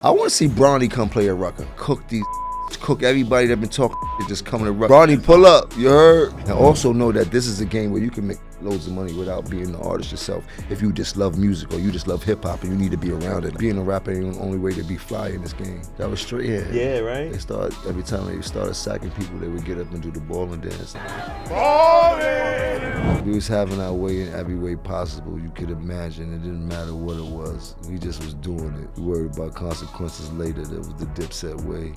I want to see Bronny come play at Rucker. Cook everybody that been talking just coming to Rucker. Bronny, pull up, you heard? And also know that this is a game where you can make loads of money without being the artist yourself. If you just love music or you just love hip hop and you need to be around it. Being a rapper ain't the only way to be fly in this game. That was straight, Yeah, right? Every time they started sacking people, they would get up and do the ball and dance. We was having our way in every way possible you could imagine. It didn't matter what it was. We just was doing it. We worried about consequences later. That was the Dipset way.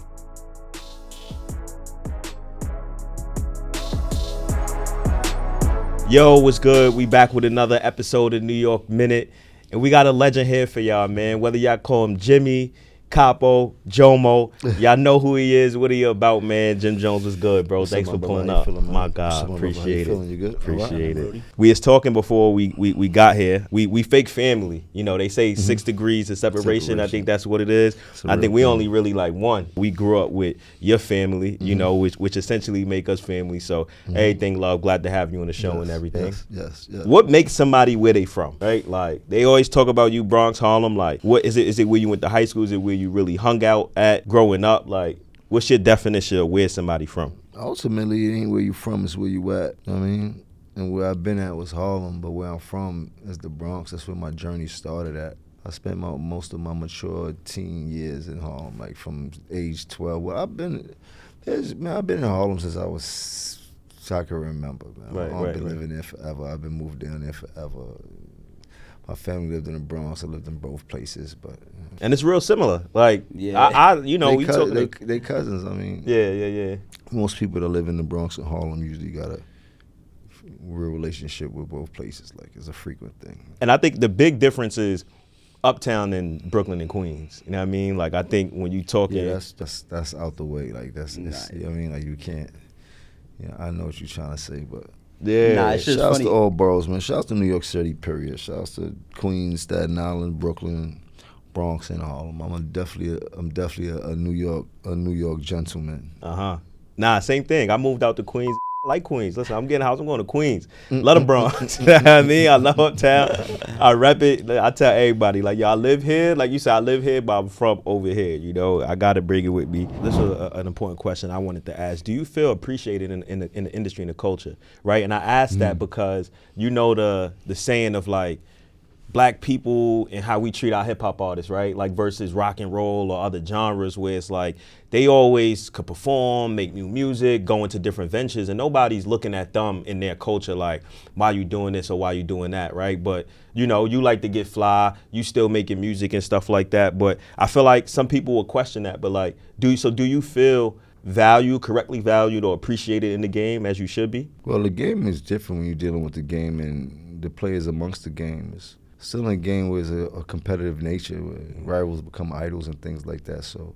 Yo, what's good? We back with another episode of New York Minute. And we got a legend here for y'all, man. Whether y'all call him Jimmy, Capo, Jomo, y'all know who he is, what he about, man. Jim Jones was good, bro. Thanks for pulling up. My God, appreciate it. You good? Appreciate it. We was talking before we got here. We fake family. You know, they say 6 degrees of separation. I think that's what it is. I think we only really like one. We grew up with your family, you know, which essentially make us family. So everything love, glad to have you on the show and everything. Yes. What makes somebody where they from, right? Like, they always talk about you, Bronx, Harlem. Like, what is it? Is it where you went to high school? Is it where you really hung out at growing up? Like, what's your definition of where somebody from? Ultimately, it ain't where you from, it's where you at. I mean, and where I've been at was Harlem, but where I'm from is the Bronx. That's where my journey started at. I spent most of my mature teen years in Harlem, like from age 12. Well, I've been in Harlem since I can remember, man. I've been living there forever. I've been moved down there forever. My family lived in the Bronx. I lived in both places, but and it's real similar. Like, yeah, we talk. They cousins. I mean, yeah. Most people that live in the Bronx and Harlem usually got a real relationship with both places. Like, it's a frequent thing. And I think the big difference is Uptown and Brooklyn and Queens. You know what I mean? Like, I think when you talk, that's out the way. Like, that's nice. I mean, like, you can't. Yeah, I know what you're trying to say, but. Yeah, it's just shouts funny. to all boroughs, man. Shouts to New York City, period. Shouts to Queens, Staten Island, Brooklyn, Bronx, and Harlem. I'm definitely a New York gentleman. Nah, same thing. I moved out to Queens. I like Queens. Listen, I'm getting a house. I'm going to Queens. Love the Bronx. You know what I mean? I love Uptown. I rep it. I tell everybody, like, y'all live here. Like you said, I live here, but I'm from over here. You know, I got to bring it with me. This was an important question I wanted to ask. Do you feel appreciated in the industry and the culture, right? And I asked that because you know the saying of, like, black people and how we treat our hip hop artists, right? Like, versus rock and roll or other genres where it's like they always could perform, make new music, go into different ventures, and nobody's looking at them in their culture like, why you doing this or why you doing that, right? But, you know, you like to get fly, you still making music and stuff like that. But I feel like some people will question that. But, like, do you feel correctly valued or appreciated in the game as you should be? Well, the game is different when you're dealing with the game and the players amongst the game. It's still in a game where it's a competitive nature, where rivals become idols and things like that. So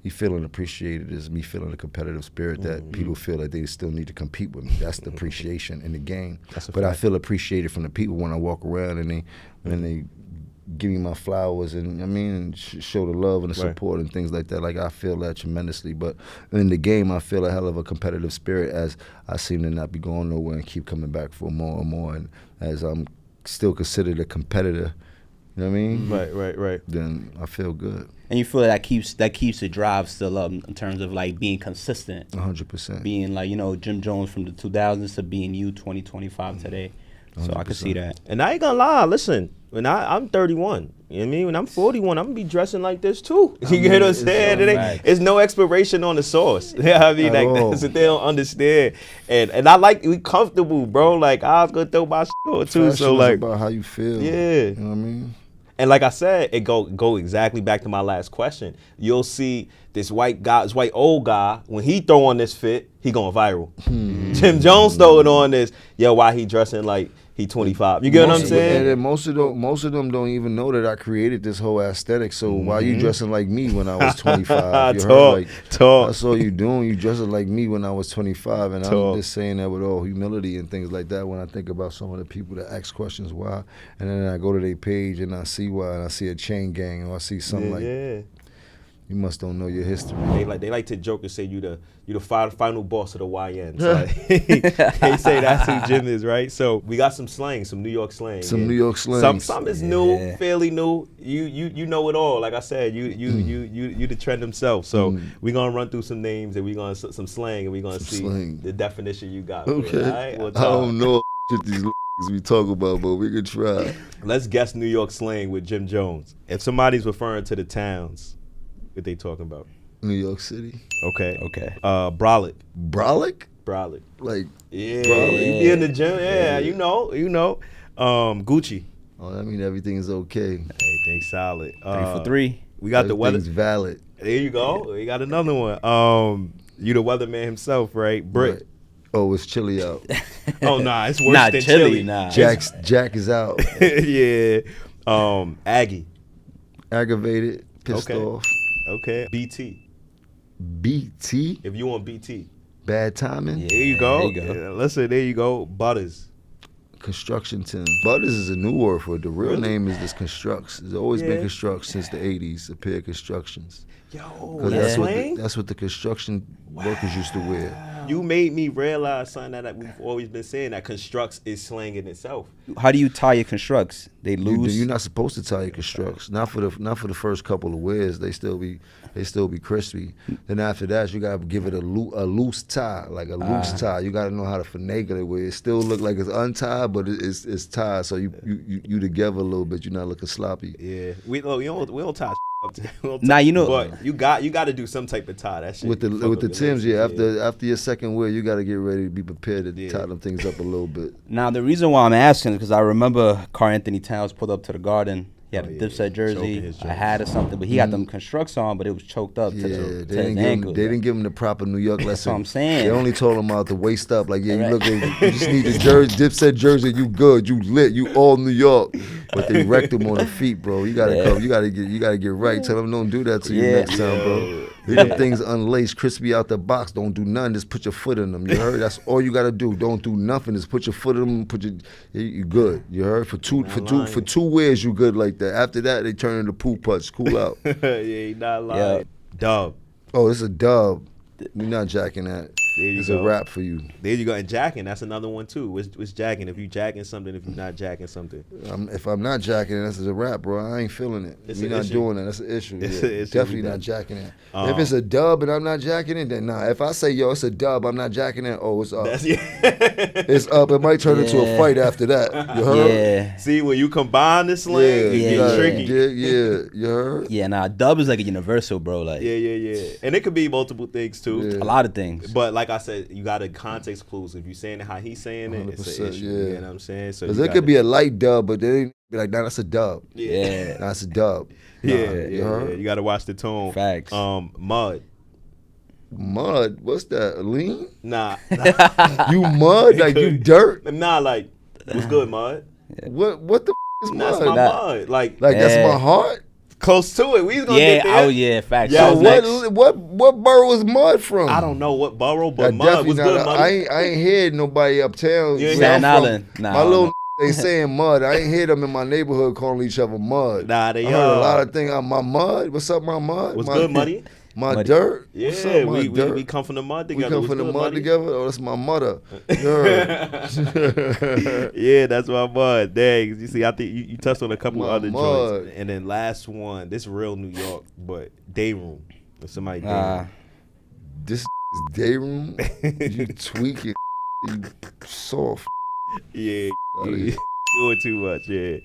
me feeling appreciated is me feeling a competitive spirit that people feel like they still need to compete with me. That's the appreciation in the game. But I feel appreciated from the people when I walk around and they give me my flowers and show the love and the support and things like that. Like, I feel that tremendously. But in the game, I feel a hell of a competitive spirit as I seem to not be going nowhere and keep coming back for more and more. And as I'm still considered a competitor, you know what I mean? Right. Then I feel good. And you feel that keeps the drive still up in terms of, like, being consistent. 100%. Being, like, you know, Jim Jones from the 2000s to being you 2025 today. So 100%. I could see that. And I ain't gonna lie, listen, when I'm 31, you know what I mean? When I'm 41, I'm gonna be dressing like this too. You get what I'm saying? It's no expiration on the sauce. You know what I mean? Like, that's what they don't understand. And I like, we comfortable, bro. Like, I was gonna throw my shit on too. Fashion so, like, about how you feel. Yeah. You know what I mean? And like I said, it go exactly back to my last question. You'll see this white old guy, when he throw on this fit, he going viral. Jim Jones throwing on this, why he dressing like he 25. You get what I'm saying? And then most of them don't even know that I created this whole aesthetic. So why you dressing like me when I was 25? Talk. That's all you doing. You dressing like me when I was 25. And I'm just saying that with all humility and things like that when I think about some of the people that ask questions why. And then I go to their page and I see why, and I see a chain gang or I see something You must don't know your history. They like to joke and say you the final boss of the YNs. Like, they say that's who Jim is, right? So we got some slang, some New York slang. Some New York slang. Some is new, fairly new. You know it all. Like I said, you the trend himself. So we gonna run through some names and we gonna some slang and we gonna see the definition you got. Okay. Right? I don't know shit these we talk about, but we can try. Let's guess New York slang with Jim Jones. If somebody's referring to the towns, what they talking about? New York City. Okay. Brolic. Brolic? Brolic. Like Yeah. Brolic. You be in the gym. Yeah, you know. Gucci. Oh, that mean everything's okay. Everything solid. 3 for 3. We got the weather. Everything's valid. There you go. We got another one. You the weatherman himself, right? Brick. Right. Oh, it's chilly out. Oh nah, it's worse than chilly. Nah. Jack is out. Yeah. Aggie. Aggravated, pissed off. Okay. BT. BT, If you want BT. bad timing. Yeah. There you go. There you go. Yeah, listen, there you go. Butters. Construction team. Butters is a new word for it. The real Really? name is this constructs. There's always Yeah. been constructs since the 80s, a pair of constructions. Yo, Because that's that's what the construction workers used to wear. You made me realize something that we've always been saying, that constructs is slang in itself. How do you tie your constructs? They lose. You're not supposed to tie your constructs. Not for the first couple of wears. They still be crispy. Then after that, you gotta give it a loose tie, like a loose tie. You gotta know how to finagle it where it still look like it's untied, but it's tied. So you together a little bit. You're not looking sloppy. Yeah, we don't tie up. Nah, you know- but you got to do some type of tie. That shit With the fuck up Timbs, legs. after your second wear, you got to get ready to be prepared to tie them things up a little bit. Now, the reason why I'm asking is because I remember Karl Anthony Towns pulled up to the Garden. He had a Dipset choking jersey, his a jersey. hat or something, but he got them constructs on, but it was choked up to Yeah, his they ankle. didn't give him the proper New York lesson. That's what I'm saying. They only told him out the waist up, like, yeah, you Right. look, you just need the jersey, Dipset jersey, you good, you lit, you all New York. But they wrecked him on the feet, bro. You gotta come, you gotta get right. Tell them don't do that to you Yeah. next time, bro. Leave them things unlaced, crispy out the box. Don't do nothing. Just put your foot in them. You heard? That's all you gotta do. Don't do nothing. Just put your foot in them. You good. You heard? For two wears, you good like that. After that, they turn into poo putts. Cool out. Yeah, he not lying. Yeah. Dub. Oh, it's a dub. You're not jacking that. There you It's go. a wrap for you. There you go. And jacking, that's another one too. What's jacking? If you jacking something, if you're not jacking something. If I'm not jacking it, that's a wrap, bro. I ain't feeling it. It's We're an not issue. doing that. That's an issue. It's Yeah. an issue. Definitely We not done. jacking it. If it's a dub and I'm not jacking it, then nah. If I say, yo, it's a dub, I'm not jacking it, oh, it's up. It's up. It might turn into a Yeah. fight after that. You heard? Yeah. See, when you combine the slang, it you get gotta- tricky. Yeah, you heard? Yeah, nah, dub is like a universal, bro. Like, Yeah. And it could be multiple things too. Yeah. a lot of things. But like I said, you got to context clues. If you saying it how he's saying it, it's an 100%, issue. yeah. You know what I'm saying? So Because you it could be a light dub, but they be like, nah, that's a dub. Yeah. Nah, that's a dub. Yeah, you heard? You got to watch the tone. Facts. Mud. Mud, what's that? Lean? Nah. You mud? Like you dirt? Nah, like, what's good, Mud? What the is That's mud? my mud. Like That's Yeah. my heart? close to it. We was gonna Yeah, get there. oh yeah, facts. Yeah, So So what borough is mud from? I don't know what borough, but That Mud definitely was not good, a- Mud. I ain't heard nobody uptown. You ain't where I'm Staten from. Island? Nah, My I don't little know. they saying mud. I ain't hear them in my neighborhood calling each other mud. Nah, they I heard a lot are. of things. My mud. What's up, my mud? What's my, good, Muddy? My Muddy. dirt. Yeah, What's up, my we dirt? come from the mud We together. come What's from the good, mud Muddy? together. Oh, that's my mother. Dirt. Yeah, that's my mud. Dang, you see, I think you touched on a couple My other mud. joints, and then last one. This real New York, but day room. If somebody day Nah. room. This is day room. You tweaking. You soft. Yeah, Outta you here. doing too much. Yeah.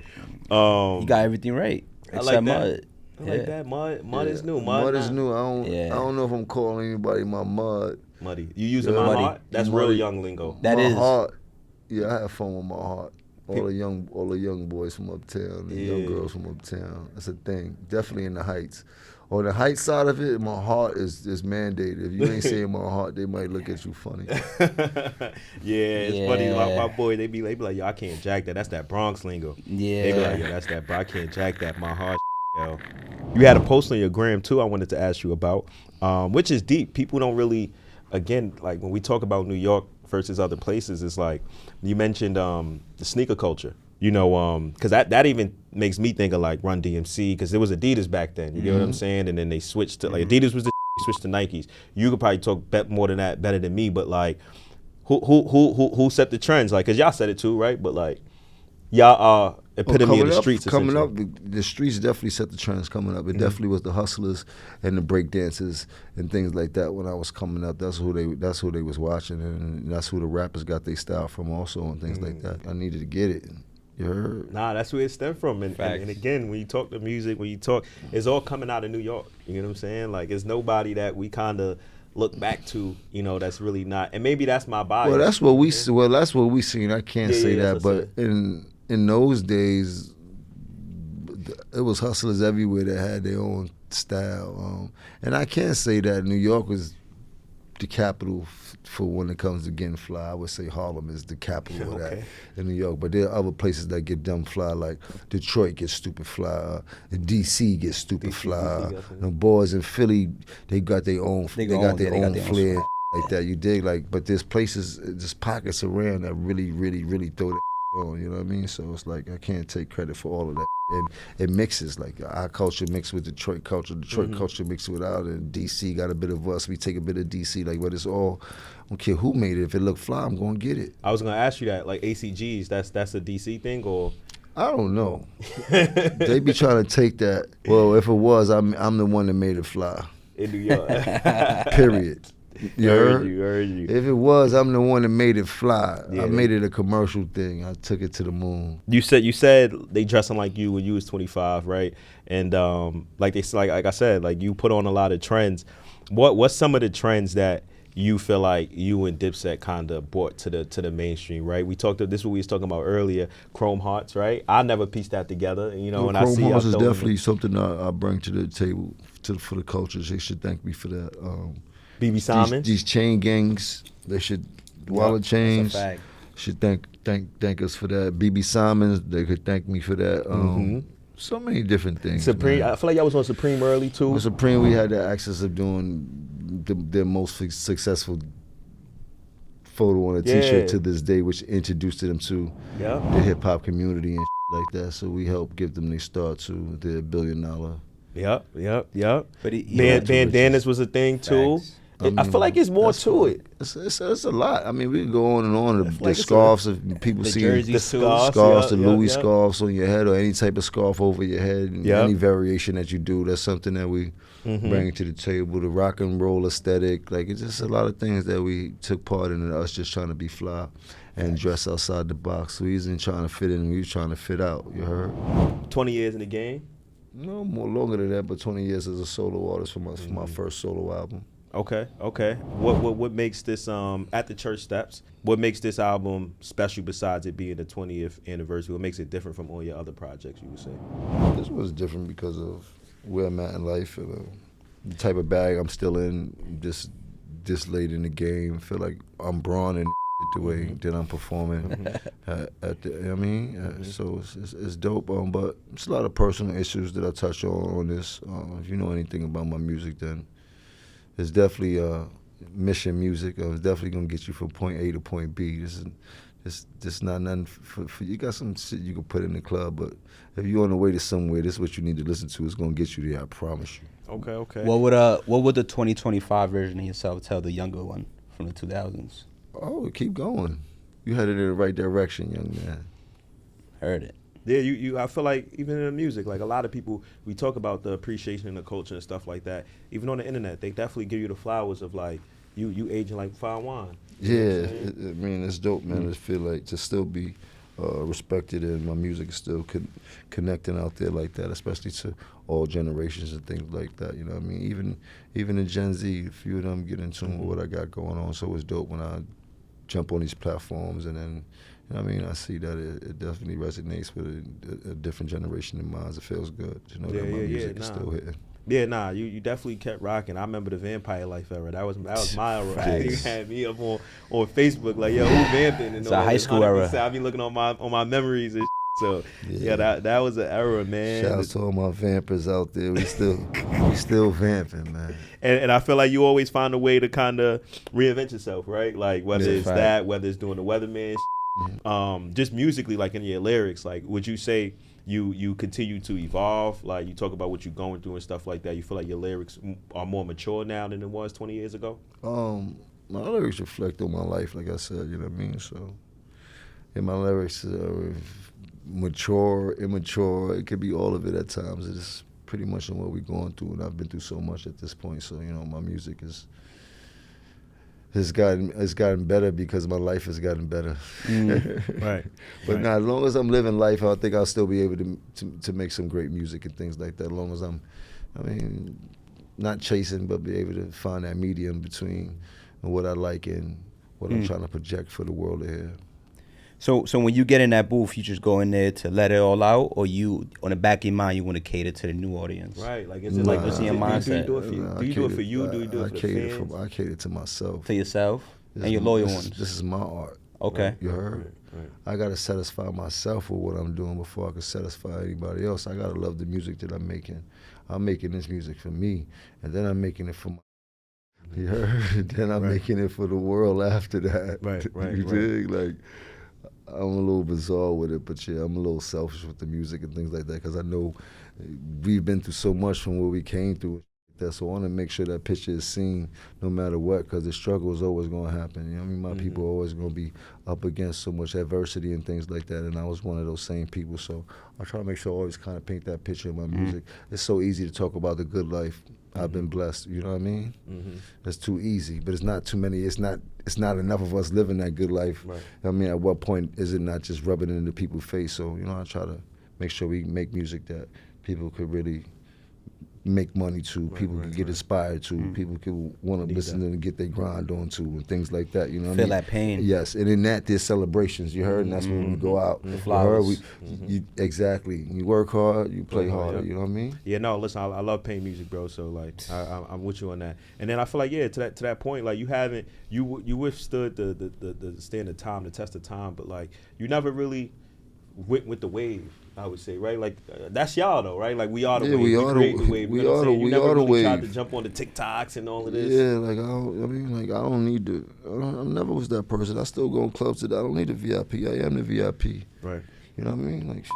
You got everything right. I Except like that. mud. I like that. Mud is new. Mud is not new. Yeah. I don't know if I'm calling anybody my mud. Muddy. You using Yeah. my Muddy. heart? That's Muddy. real young lingo. That my is. heart. Yeah, I have fun with my heart. All the young boys from uptown, the young Yeah. girls from uptown. That's a thing. Definitely in the Heights. On the Heights side of it, my heart is mandated. If you ain't saying my heart, they might look at you funny. Yeah, it's funny. My Yeah. boy, they be like, yo, I can't jack that. That's that Bronx lingo. Yeah. They be like, yo, that's that, bro. I can't jack that. My heart, yo. You had a post on your gram too. I wanted to ask you about, which is deep. People don't really, again, like when we talk about New York versus other places, it's like you mentioned the sneaker culture. You know, because that even makes me think of like Run DMC, because it was Adidas back then. You get what I'm saying? And then they switched to like Adidas was the switched to Nikes. You could probably talk more than that better than me, but like, who set the trends? Like, cause y'all said it too, right? But like, y'all are epitome of the streets. Coming up, the streets definitely set the trends coming up. It definitely was the hustlers and the break dancers and things like that when I was coming up. That's who they was watching, and that's who the rappers got their style from also and things like that. I needed to get it. You heard? Nah, that's where it stemmed from. And again, when you talk to music, it's all coming out of New York. You know what I'm saying? Like, it's nobody that we kind of look back to, you know, that's really not. And maybe that's my bias. Well, that's what we seen. I can't say that, but in those days, it was hustlers everywhere that had their own style. And I can't say that New York was the capital for when it comes to getting fly. I would say Harlem is the capital of that in New York. But there are other places that get dumb fly, like Detroit gets stupid fly, D.C. gets stupid fly. The boys in Philly, they got their own flair like that. You dig? Like, but there's pockets around that really, really, really throw that on. You know what I mean? So it's like I can't take credit for all of that. And it mixes, like our culture mixed with Detroit culture, culture mixed with ours, and DC got a bit of us. We take a bit of DC, like, but it's all, I don't care who made it. If it look fly, I'm gonna get it. I was gonna ask you that, like ACGs, that's a DC thing, or? I don't know. They be trying to take that. Well, if it was, I'm the one that made it fly. In New York. Period. Heard you. If it was, I'm the one that made it fly. I made it a commercial thing. I took it to the moon. You said they dressing like you when you was 25, right? And like I said, like you put on a lot of trends. What's some of the trends that you feel like you and Dipset kind of brought to the mainstream, right? This is what we was talking about earlier, Chrome Hearts, right? I never pieced that together, you know. Chrome Hearts is definitely something I bring to the table for the cultures. They should thank me for that. BB Simon, these chain gangs, they should wallet chains should thank us for that. BB Simons, they could thank me for that. So many different things. Supreme, man. I feel like y'all was on Supreme early too. On Supreme, we had the access of doing their most successful photo on a T-shirt to this day, which introduced them to the hip hop community and like that. So we helped give them their start to their $1 billion. Yep. But bandanas was a thing too. I feel like it's more to it. It's a lot. I mean, we can go on and on. The scarves, if people see the scarves, the Louis scarves on your head, or any type of scarf over your head, any variation that you do, that's something that we bring to the table. The rock and roll aesthetic, like it's just a lot of things that we took part in, and us just trying to be fly and dress outside the box. We wasn't trying to fit in, we was trying to fit out. You heard? 20 years in the game? No, more longer than that, but 20 years as a solo artist for my first solo album. Okay. What makes this at the church steps? What makes this album special besides it being the 20th anniversary? What makes it different from all your other projects? You would say this was different because of where I'm at in life and the type of bag I'm still in. This late in the game, I feel like I'm brawn and the way that I'm performing at the. So it's dope. But it's a lot of personal issues that I touch on this. If you know anything about my music, then it's definitely mission music. It's definitely gonna get you from point A to point B. This not nothing for you. Got some shit you can put in the club, but if you're on the way to somewhere, this is what you need to listen to. It's gonna get you there. I promise you. Okay. What would the 2025 version of yourself tell the younger one from the 2000s? Oh, keep going. You headed in the right direction, young man. Heard it. Yeah, you. I feel like even in the music, like a lot of people, we talk about the appreciation in the culture and stuff like that. Even on the internet, they definitely give you the flowers of like you aging like fine wine. Yeah, it's dope, man. I feel like to still be respected and my music is still connecting out there like that, especially to all generations and things like that. You know what I mean? Even in Gen Z, a few of them get in tune with what I got going on. So it's dope when I jump on these platforms and then. You know what I mean, I see that it definitely resonates with a different generation in minds. It feels good to know that my music is still hitting. Yeah, you definitely kept rocking. I remember the Vampire Life era. That was my era. You had me up on Facebook like, yo, who vamping? And it's a high school era. I be looking on my memories and so that was an era, man. Shout out to all my vampers out there. We still vamping, man. And I feel like you always find a way to kind of reinvent yourself, right? Like whether it's that, whether it's doing the weatherman Just musically, like in your lyrics, like would you say you continue to evolve? Like you talk about what you're going through and stuff like that. You feel like your lyrics are more mature now than it was 20 years ago? My lyrics reflect on my life, like I said, you know what I mean? So, yeah, my lyrics are mature, immature. It could be all of it at times. It's pretty much on what we're going through, and I've been through so much at this point. So, you know, my music has gotten better because my life has gotten better. Right. But right. now, as long as I'm living life, I think I'll still be able to make some great music and things like that. As long as not chasing, but be able to find that medium between what I like and what I'm trying to project for the world to hear. So when you get in that booth, you just go in there to let it all out, or you, on the back of your mind, you want to cater to the new audience? Right. Like, is it like, what's in your mindset? Do you do it for you? Do you do it for the fans? I cater to myself. To yourself? And your loyal ones? This is my art. Okay. You heard? Right. I got to satisfy myself with what I'm doing before I can satisfy anybody else. I got to love the music that I'm making. I'm making this music for me, and then I'm making it for my... You heard? Then I'm making it for the world after that. Right. You dig? Like, I'm a little bizarre with it, but yeah, I'm a little selfish with the music and things like that because I know we've been through so much from what we came through. So I want to make sure that picture is seen no matter what, because the struggle is always going to happen. You know what I mean? My people are always going to be up against so much adversity and things like that, and I was one of those same people. So I try to make sure I always kind of paint that picture in my music. It's so easy to talk about the good life. I've been blessed. You know what I mean? It's too easy, but it's not too many. It's not enough of us living that good life. Right. I mean, at what point is it not just rubbing it into people's face? So, you know, I try to make sure we make music that people could really make money to, people can get inspired to, people can want to listen to and get their grind on to, and things like that. You know what I mean? Feel that pain. Yes, and in that there's celebrations. You heard, and that's when we go out. The flowers. Exactly. You work hard, you play harder. You know what I mean? Yeah, no, listen, I love paying music, bro. So like, I'm with you on that. And then I feel like, yeah, to that point, like you withstood the stand of time, the test of time, but like you never really went with the wave. I would say, right? Like that's y'all though, right? Like we are the wave. We are the wave. We are the wave. You never really tried to jump on the TikToks and all of this. Yeah, like I don't need to. I never was that person. I still go in clubs today. I don't need the VIP. I am the VIP. Right. You know what I mean? Like.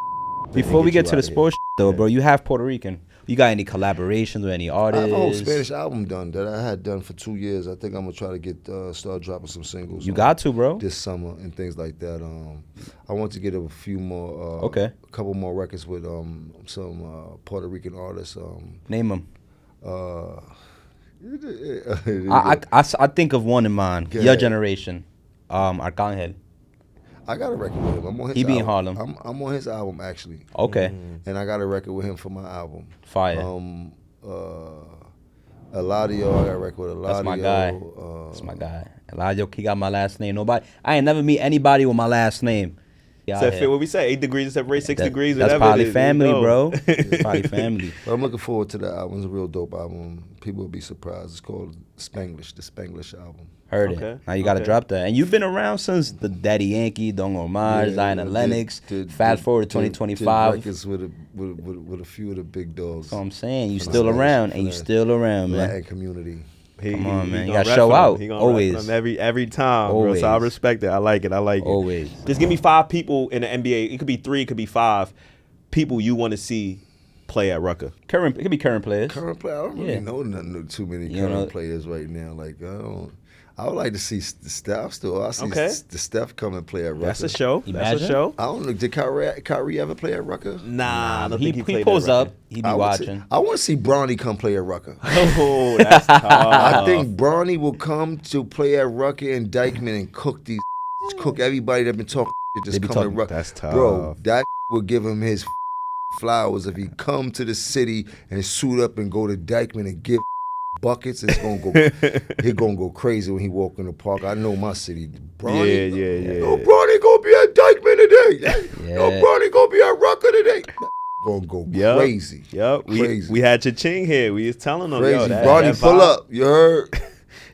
Before we get to the sports though, bro, you have Puerto Rican. You got any collaborations with any artists? I have a whole Spanish album done that I had done for 2 years. I think I'm gonna try to start dropping some singles. You got to, bro. This summer and things like that. I want to get a few more. Okay. A couple more records with some Puerto Rican artists. Name them. I I think of one in mind. Your generation, Arcángel. I got a record with him. I'm on his He be in album. Harlem. I'm on his album actually. Okay. And I got a record with him for my album. Fire. Eladio, I got a record with Eladio. That's my guy. That's my guy. Eladio, he got my last name. I ain't never meet anybody with my last name. So fit what we say, 8 degrees separate, 6 degrees. That's probably family, bro. It's probably family. But I'm looking forward to that album. It's a real dope album. People will be surprised. It's called Spanglish, the Spanglish album. Heard it. Now you got to drop that. And you've been around since the Daddy Yankee, Don Omar, Zion and Lennox. Fast forward to 2025. Did records with a few of the big dogs. That's what I'm saying. You still around, and you still around, man. Latin community. Come on, man. You got to show out. Always. Every time, Always. bro. So I respect it. I like it. Always. Just give me 5 people in the NBA. It could be 3, it could be 5 people you want to see play at Rucker. It could be current players. Current player. I don't really know too many current players right now. Like I would like to see the Steph still. I see the Steph come and play at Rucker. That's a show. Imagine. That's a show. I don't know. Did Kyrie ever play at Rucker? Nah, I don't think he played pulls at Rucker. up. He be watching. I want to see Bronny come play at Rucker. Oh, that's tough. I think Bronny will come to play at Rucker and Dykeman and cook everybody that been talking just come to Rucker. That's tough. Bro, that will give him his flowers if he come to the city and suit up and go to Dykeman and give buckets. It's gonna go crazy when he walk in the park. I know my city. Bronny, Yeah. No, Bronny gonna be at Dykeman today. No, Bronny gonna be at Rucker today. Gonna go crazy. Yep. Crazy. We had Cha-Ching here. We was telling them, Crazy. yo, Bronny, pull up. You heard?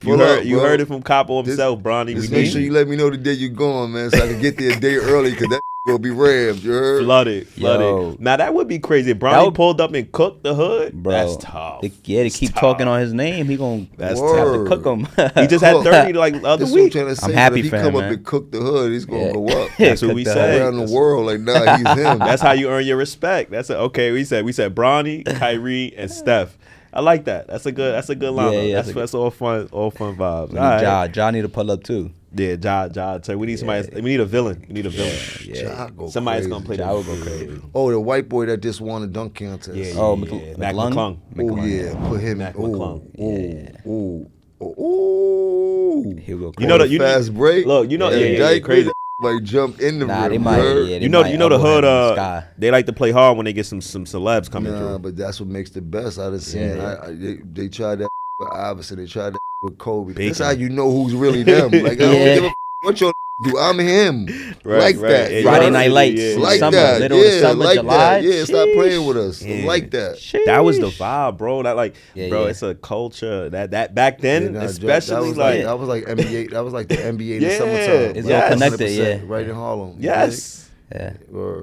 You heard it from Capo himself, Bronny. Just make sure you let me know the day you're going, man, so I can get there a day early, because that gonna be rammed. You heard? Flooded. Yo. Now that would be crazy. If Bronny pulled up and cooked the hood, Bro, that's tough. They keep talking on his name. He gonna have to cook him. He just had 30 like the other week. I'm happy if for he him, come up man. and cook the hood, he's gonna go up. That's what we say. Around the world, like nah, he's him. That's how you earn your respect. Okay. We said Bronny, Kyrie, and Steph. I like that. That's a good lineup. Yeah, that's all fun vibes. Ja need to pull up too. Yeah, Ja. So we need somebody. We need a villain. Ja go Somebody's crazy. gonna play. Ja will go crazy. Oh, the white boy that just won a dunk contest. Mac McClung. Oh yeah, put him. Mac Oh, McClung. oh. He'll go crazy. You know the fast break. Look, Dyke crazy. Like jump in the rim. They might. Yeah, You know the hood. They like to play hard when they get some celebs coming through. But that's what makes the best. I done seen. They tried that with Iverson. They tried that with Kobe. Bacon. That's how you know who's really them. Like I don't give a what your do. I'm him. Right. That. Yeah, Friday Night Lights. Like summer, that. Middle of the summer, like July. that. Yeah, stop playing with us. Yeah. Like that. That was the vibe, bro. It's a culture that back then, especially that was like NBA. That was like the NBA in the summertime. It's all connected. Yeah, right in Harlem. Yes. Yeah.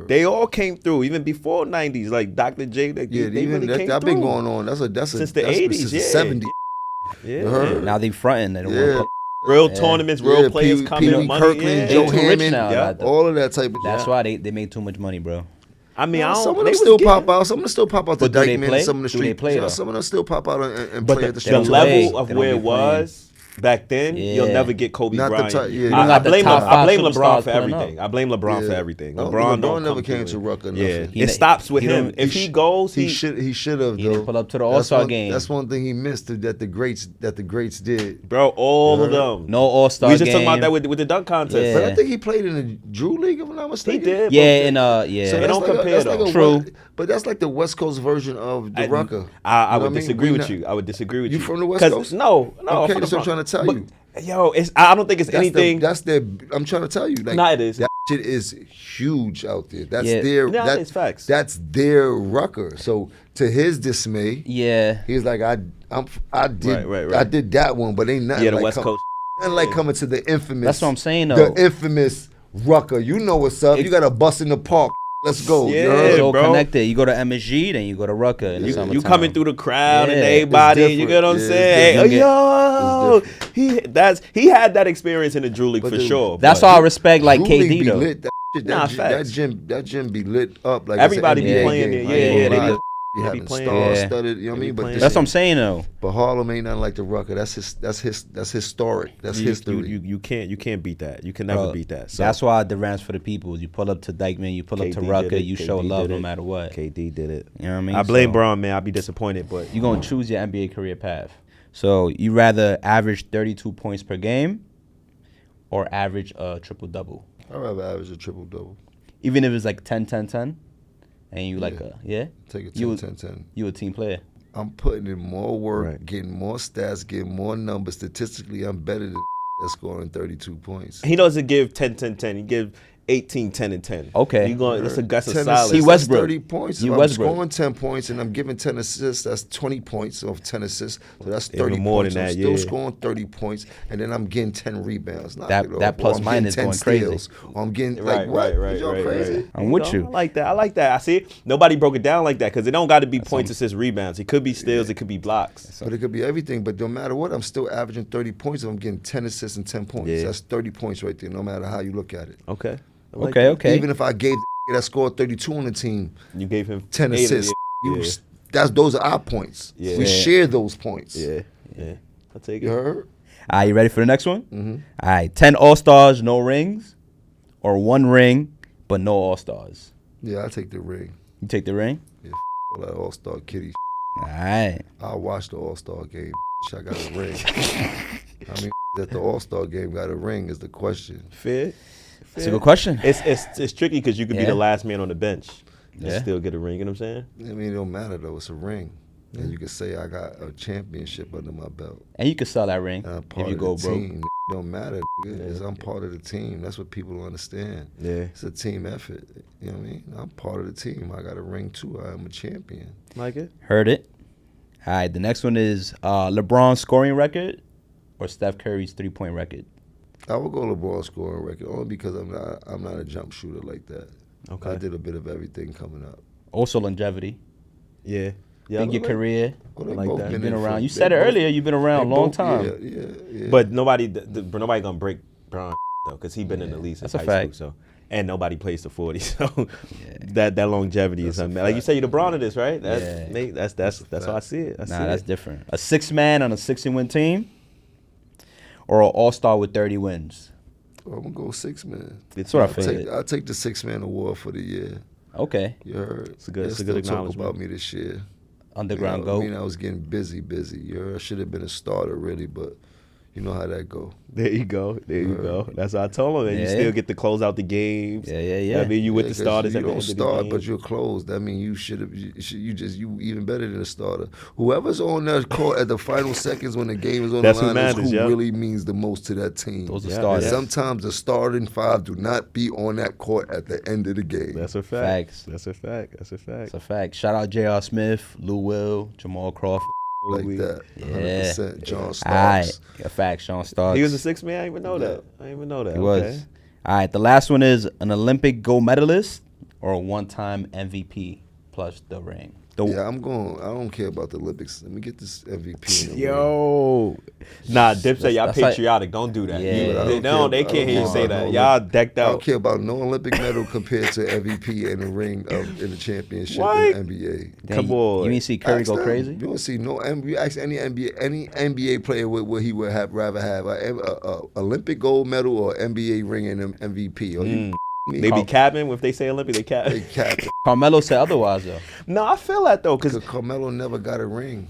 They all came through, even before '90s. Like Dr. J, they really came that through. been going on. That's since the '80s, since the '70s. Yeah. Now they fronting. They don't want to real tournaments, real players coming up, money. Kirkland, Joe Hammond, all of that type of. That's why they made too much money, bro. I mean, some of them still pop out. Some of them still pop out the do they Dykeman. play? Some of the Do they street. play, though? Some of them still pop out and But play at the the street. level of They don't where be it was back then, you'll never get Kobe Not the Bryant. type- yeah. You don't I got the blame top I five blame LeBron superstars for pulling everything. up. I blame LeBron for Yeah. everything. No, LeBron LeBron never come came through to Rucker. Yeah, nothing. it stops with him. If he goes, he should have. He didn't pull up to the All-Star game. That's one thing he missed that the greats did. bro, all of them. No All-Star We game. just talking about that with the dunk contest. Yeah. But I think he played in the Drew League, if I'm not mistaken. He did. Yeah, bro. yeah. It don't compare, though. True. But that's like the West Coast version of the Rucker. I You know would what disagree We with you. I would disagree with you. You from the West 'Cause- Coast? No. Okay, I'm that's what I'm trying to tell you. Yo, I don't think it's anything. That's their. I'm trying to tell you. Like, Nah, it is. That shit is huge out there. That's Yeah. their. Nah, it's facts. That's their Rucker. So to his dismay, Yeah. he's like, I did. Right. I did that one, but ain't nothing. Yeah, the like West Coast. Nothing like coming to the infamous. That's what I'm saying, though. The infamous Rucker. You know what's up. You got a bus in the park. Let's go. Yeah, you heard? It's all bro. connected. You go to MSG, then you go to Rucker in the summertime. You coming through the crowd and Yeah, everybody, it's you get what I'm different. saying? Yeah, Hey, it's yo, he had that experience in the Drew League for sure. That's but why I respect like Drew League KD be though. lit. That facts. gym be lit up. Like Everybody it's an be NBA playing game. it. Yeah, they do. Be They be having playing. stars Yeah. studded. You know what I They mean? be playing. That's what I'm saying though. But Harlem ain't nothing like the Rucker. That's historic. That's history. You can't beat that. You can never Bro, beat that. So That's why the Rams for the people. You pull up to Dykeman, you pull up to KD Rucker, did it. you show KD love did no it. matter what. KD did it. You know what I mean? I blame So, Braun, man. I'd be disappointed, but You're gonna choose your NBA career path. So you rather average 32 points per game or average a triple double? I'd rather average a triple double. Even if it's like 10-10-10 and you like Take it You 10-10-10. you a team player. I'm putting in more work, Right. getting more stats, getting more numbers. Statistically, I'm better than that's scoring 32 points. he doesn't give 10-10-10. He give 18, 10, and 10. Okay. You going? That's a 10 solid. assists, See that's Westbrook. 30 points. You If I'm Westbrook. scoring 10 points and I'm giving 10 assists, that's 20 points of 10 assists. So that's Even 30 more points. than I'm that, still yeah. scoring 30 points, and then I'm getting 10 rebounds. Knock That- it off. that plus Or I'm minus getting 10 going crazy. steals. Or I'm getting Right, like what? right, Y'all right, crazy? right. I'm with you. I like that. I see. Nobody broke it down like that because it don't got to be points, assists, rebounds. It could be steals. It could be blocks. But it could be everything. But no matter what, I'm still averaging 30 points if I'm getting 10 assists and 10 points. Yeah. That's 30 points right there, no matter how you look at it. Okay. I like Okay. Even if I gave the that scored 32 on the team that. You gave him 10 8 of assists, Yeah. those are our points. Yeah. We Yeah. share those points. Yeah. I'll take You it. heard? All right, you ready for the next one? Mm-hmm. All right, 10 All-Stars, no rings, or 1 ring, but no All-Stars. Yeah, I take the ring. You take the ring? Yeah, all that All-Star kitty. All right. I watched the All-Star game. I got a ring. I mean, that the All-Sstar game got a ring is the question. Fair. That's a good question. It's tricky because you could be Yeah. the last man on the bench and Yeah. still get a ring. You know what I'm saying? I mean, it don't matter, though. It's a ring. And you can say I got a championship under my belt. And you can sell that ring And I'm if part you of go the broke. team. It don't matter. I'm part of the team. That's what people don't understand. Yeah. It's a team effort. You know what I mean? I'm part of the team. I got a ring, too. I am a champion. Like it? Heard it. All right, the next one is LeBron's scoring record or Steph Curry's 3-point record. I would go LeBron scoring record only because I'm not a jump shooter like that. Okay. I did a bit of everything coming up. Also longevity. Yeah. In your career. Well, they like both that. You've been in around. for- You they said it both- earlier. You've been around a they long both- time. Yeah. But nobody gonna break Bron though, because he been in the league since That's a high fact. school. So, and nobody plays to 40. So that longevity is something. Like you say, you the Bron of this, right? That's how I see it. That's different. A 6-man on a 60-win team, or an all-star with 30 wins. I'm gonna go 6 man. That's what I feel. I'll take the 6-man award for the year. Okay. You heard? It's a good Still talk acknowledgement. about me this year. Underground I GOAT. mean, I was getting busy. You heard? I should have been a starter really, but you know how that go. There you go. That's what I told him. And you Yeah. still get to close out the games. Yeah. I mean, you with the 'cause starters you at the don't end start, of the game. but you're closed. That means you even better than a starter. Whoever's on that court at the final seconds when the game is on That's the who line is matters, who yeah. really means the most to that team. Those are Yeah, starters. yeah. Sometimes the starting 5 do not be on that court at the end of the game. That's a fact. Facts. That's a fact. It's a fact. Shout out J.R. Smith, Lou Will, Jamal Crawford. Like that. 100%. John All Starks. right. A fact. Sean Starks. He was a 6 man. I didn't even know that. He was. All right. The last one is an Olympic gold medalist or a one-time MVP plus the ring. Yeah, I'm going. I don't care about the Olympics. Let me get this MVP. in the ring. Yo. Nah, Dipset, y'all that's like- patriotic. Don't do that. Yeah. They can't hear you say that. Y'all decked I don't out. care about no Olympic medal compared to MVP in the ring in the championship What? in the NBA. Dang, Come on. You ain't see Curry Ask go them. crazy? You don't see no NBA. You ask any NBA player what he would rather have a Olympic gold medal or NBA ring and an MVP. Or you They be capping. If they say Olympic, they cap. They cap it. Carmelo said otherwise, though. No, I feel that, though, because Because Carmelo never got a ring.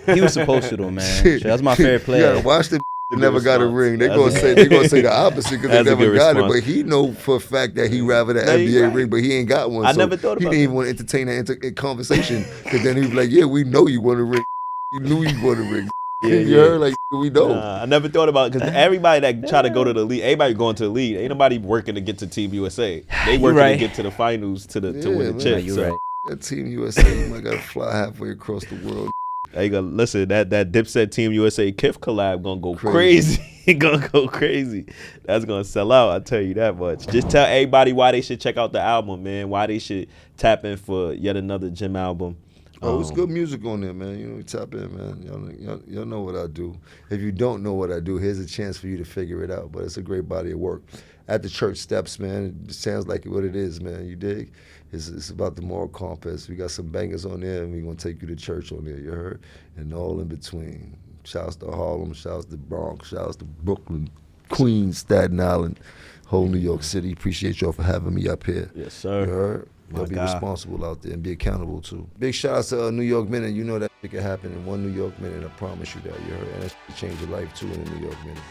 He was supposed to, though, man. Shit, that's my favorite You player. gotta watch the never got a response. ring. They're That's gonna say the opposite because That's they a never good got it. response. But he know for a fact that he rather the No, you NBA right. ring, but he ain't got one. I so never thought he about didn't even want to entertain that conversation. Because then he was like, "Yeah, we know you want a ring. You knew you want a ring." You heard like we know. I never thought about it because everybody that try to go to the league, everybody going to the league, ain't nobody working to get to Team USA. They working right. to get to the finals to win the man. chip. You So right. That Team USA, you might gotta fly halfway across the world. there you go. Listen, that Dipset Team USA Kif collab gonna go crazy. Gonna go crazy. That's gonna sell out. I tell you that much. Just tell everybody why they should check out the album, man. Why they should tap in for yet another Jim album. Oh, it's good music on there, man. You know, tap in, man. Y'all know what I do. If you don't know what I do, here's a chance for you to figure it out. But it's a great body of work. At the church steps, man, it sounds like what it is, man. You dig? It's about the moral compass. We got some bangers on there, and we're going to take you to church on there, you heard? And all in between. Shouts to Harlem, shouts to Bronx, shouts to Brooklyn, Queens, Staten Island, whole New York City. Appreciate y'all for having me up here. Yes, sir. You heard? My Y'all be God. responsible out there and be accountable too. Big shout out to New York Minute. You know that it can happen in one New York Minute. I promise you that. You heard? And that's change your life too in a New York Minute.